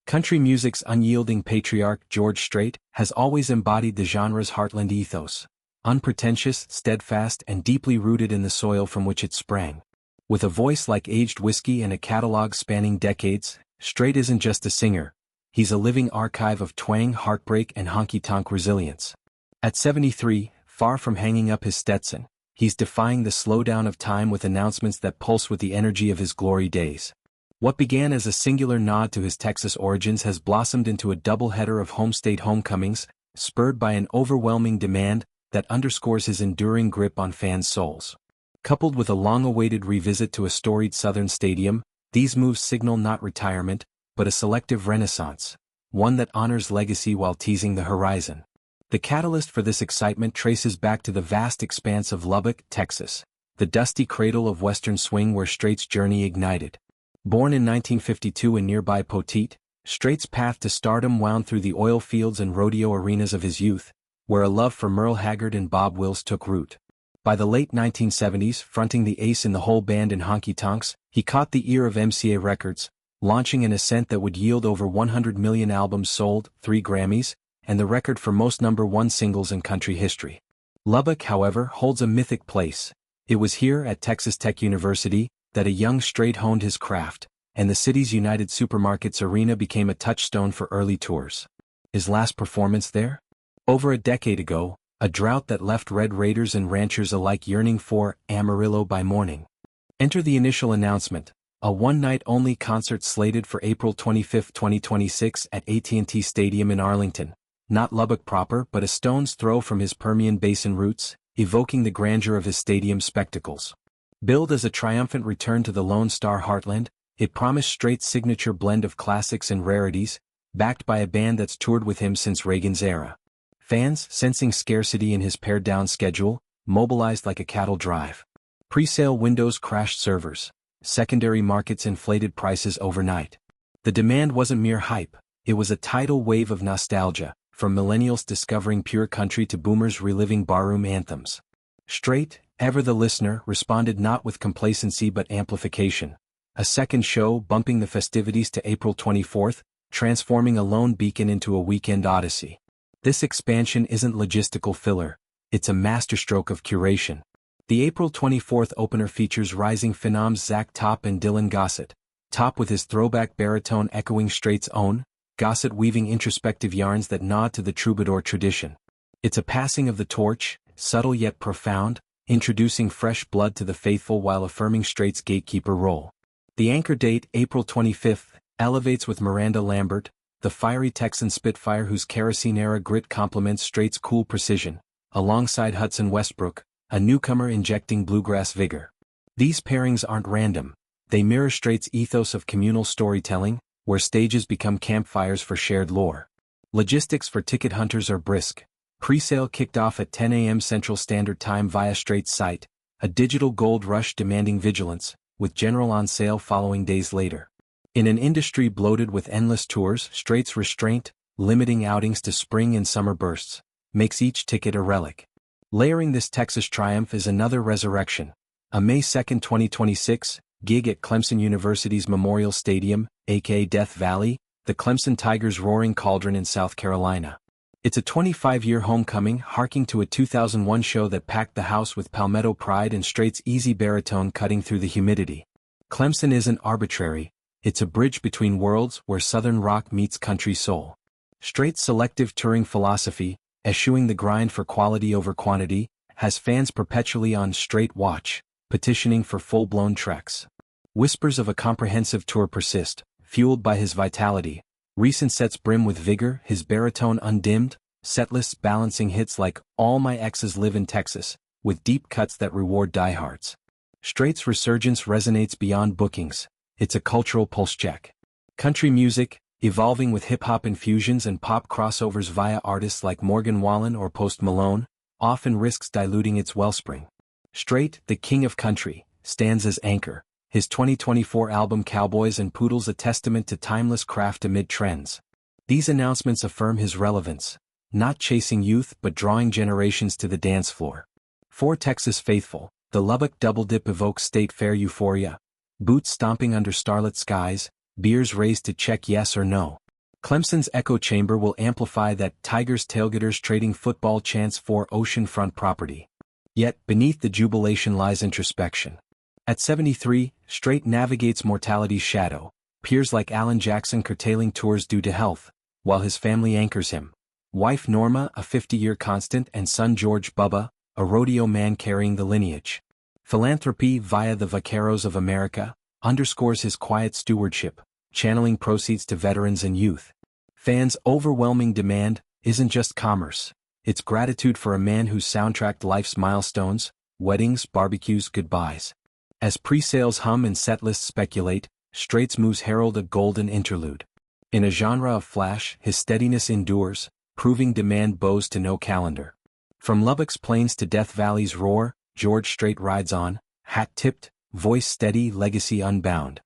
Country music's unyielding patriarch George Strait has always embodied the genre's heartland ethos, unpretentious, steadfast, and deeply rooted in the soil from which it sprang. With a voice like aged whiskey and a catalog spanning decades, Strait isn't just a singer, he's a living archive of twang, heartbreak, and honky-tonk resilience. At 73, far from hanging up his Stetson, he's defying the slowdown of time with announcements that pulse with the energy of his glory days. What began as a singular nod to his Texas origins has blossomed into a double-header of home state homecomings, spurred by an overwhelming demand that underscores his enduring grip on fans' souls. Coupled with a long-awaited revisit to a storied Southern stadium, these moves signal not retirement, but a selective renaissance, one that honors legacy while teasing the horizon. The catalyst for this excitement traces back to the vast expanse of Lubbock, Texas, the dusty cradle of Western swing where Strait's journey ignited. Born in 1952 in nearby Poteet, Strait's path to stardom wound through the oil fields and rodeo arenas of his youth, where a love for Merle Haggard and Bob Wills took root. By the late 1970s, fronting the Ace in the Hole band in honky tonks, he caught the ear of MCA Records, launching an ascent that would yield over 100 million albums sold, 3 Grammys, and the record for most #1 singles in country history. Lubbock, however, holds a mythic place. It was here at Texas Tech University that a young Strait honed his craft, and the city's United Supermarkets arena became a touchstone for early tours. His last performance there? Over a decade ago, a drought that left Red Raiders and ranchers alike yearning for Amarillo by morning. Enter the initial announcement, a one-night-only concert slated for April 25, 2026 at AT&T Stadium in Arlington, not Lubbock proper but a stone's throw from his Permian Basin roots, evoking the grandeur of his stadium spectacles. Billed as a triumphant return to the Lone Star heartland, it promised Strait's signature blend of classics and rarities, backed by a band that's toured with him since Reagan's era. Fans, sensing scarcity in his pared-down schedule, mobilized like a cattle drive. Presale windows crashed servers. Secondary markets inflated prices overnight. The demand wasn't mere hype, it was a tidal wave of nostalgia, from millennials discovering pure country to boomers reliving barroom anthems. Strait, ever the listener, responded not with complacency but amplification. A second show bumping the festivities to April 24th, transforming a lone beacon into a weekend odyssey. This expansion isn't logistical filler, it's a masterstroke of curation. The April 24th opener features rising phenoms Zach Top and Dylan Gossett, Top with his throwback baritone echoing Strait's own, Gossett weaving introspective yarns that nod to the troubadour tradition. It's a passing of the torch, subtle yet profound, introducing fresh blood to the faithful while affirming Strait's gatekeeper role. The anchor date, April 25th, elevates with Miranda Lambert, the fiery Texan Spitfire whose kerosene-era grit complements Strait's cool precision, alongside Hudson Westbrook, a newcomer injecting bluegrass vigor. These pairings aren't random, they mirror Strait's ethos of communal storytelling, where stages become campfires for shared lore. Logistics for ticket hunters are brisk. Presale kicked off at 10 a.m. Central Standard Time via Strait's site, a digital gold rush demanding vigilance, with general on sale following days later. In an industry bloated with endless tours, Strait's restraint, limiting outings to spring and summer bursts, makes each ticket a relic. Layering this Texas triumph is another resurrection, a May 2, 2026, gig at Clemson University's Memorial Stadium, aka Death Valley, the Clemson Tigers' roaring cauldron in South Carolina. It's a 25-year homecoming harking to a 2001 show that packed the house with palmetto pride and Strait's easy baritone cutting through the humidity. Clemson isn't arbitrary, it's a bridge between worlds where Southern rock meets country soul. Strait's selective touring philosophy, eschewing the grind for quality over quantity, has fans perpetually on Strait watch, petitioning for full-blown treks. Whispers of a comprehensive tour persist, fueled by his vitality. Recent sets brim with vigor, his baritone undimmed, setlists balancing hits like All My Exes Live in Texas, with deep cuts that reward diehards. Strait's resurgence resonates beyond bookings, it's a cultural pulse check. Country music, evolving with hip-hop infusions and pop crossovers via artists like Morgan Wallen or Post Malone, often risks diluting its wellspring. Strait, the king of country, stands as anchor, his 2024 album Cowboys and Poodles a testament to timeless craft amid trends. These announcements affirm his relevance, not chasing youth but drawing generations to the dance floor. For Texas faithful, the Lubbock Double Dip evokes state fair euphoria, boots stomping under starlit skies, beers raised to check yes or no. Clemson's echo chamber will amplify that Tigers tailgaters trading football chants for oceanfront property. Yet, beneath the jubilation lies introspection. At 73, Strait navigates mortality's shadow, peers like Alan Jackson curtailing tours due to health, while his family anchors him. Wife Norma, a 50-year constant, and son George Bubba, a rodeo man carrying the lineage. Philanthropy via the Vaqueros of America underscores his quiet stewardship, channeling proceeds to veterans and youth. Fans' overwhelming demand isn't just commerce, it's gratitude for a man who's soundtracked life's milestones, weddings, barbecues, goodbyes. As pre-sales hum and setlists speculate, Strait's moves herald a golden interlude. In a genre of flash, his steadiness endures, proving demand bows to no calendar. From Lubbock's plains to Death Valley's roar, George Strait rides on, hat tipped, voice steady, legacy unbound.